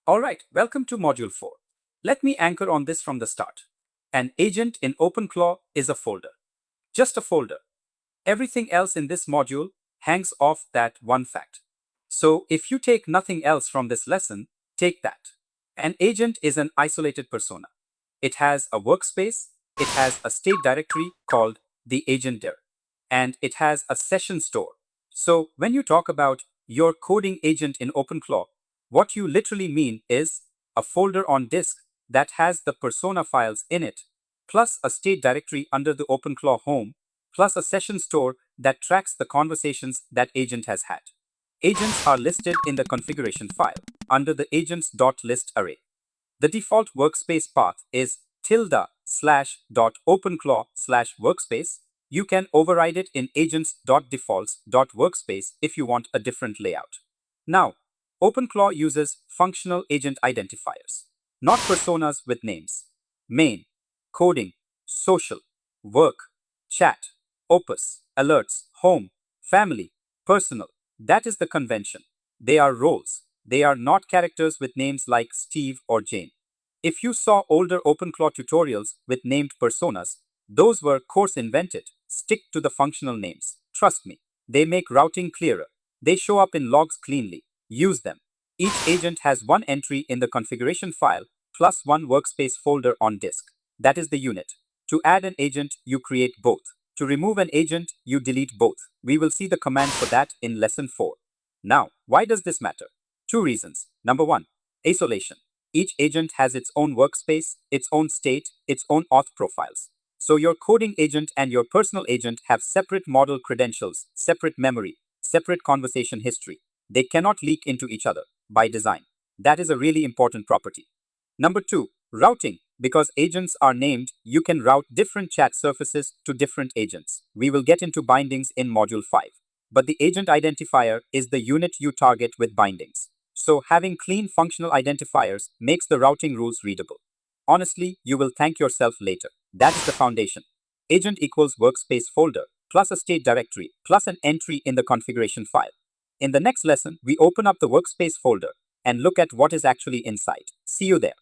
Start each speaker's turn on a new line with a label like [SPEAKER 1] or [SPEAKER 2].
[SPEAKER 1] Alright, welcome to Module 4. Let me anchor on this from the start. An agent in OpenClaw is a folder. Just a folder. Everything else in this module hangs off that one fact. So if you take nothing else from this lesson, take that. An agent is an isolated persona. It has a workspace, it has a state directory called the agent.dir, and it has a session store. So when you talk about your coding agent in OpenClaw, what you literally mean is a folder on disk that has the persona files in it, plus a state directory under the OpenClaw home, plus a session store that tracks the conversations that agent has had. Agents are listed in the configuration file under the agents.list array. The default workspace path is ~/.openclaw/workspace. You can override it in agents.defaults.workspace if you want a different layout. Now, OpenClaw uses functional agent identifiers, not personas with names. Main, coding, social, work, chat, opus, alerts, home, family, personal. That is the convention. They are roles. They are not characters with names like Steve or Jane. If you saw older OpenClaw tutorials with named personas, those were course invented. Stick to the functional names. Trust me, they make routing clearer. They show up in logs cleanly. Use them. Each agent has one entry in the configuration file plus one workspace folder on disk. That is the unit. To add an agent, you create both. To remove an agent, you delete both. We will see the command for that in lesson 4. Now, why does this matter? Two reasons. Number one, isolation. Each agent has its own workspace, its own state, its own auth profiles. So your coding agent and your personal agent have separate model credentials, separate memory, separate conversation history. They cannot leak into each other by design. That is a really important property. Number two, routing. Because agents are named, you can route different chat surfaces to different agents. We will get into bindings in Module 5. But the agent identifier is the unit you target with bindings. So having clean functional identifiers makes the routing rules readable. Honestly, you will thank yourself later. That is the foundation. Agent equals workspace folder plus a state directory plus an entry in the configuration file. In the next lesson, we open up the workspace folder and look at what is actually inside. See you there.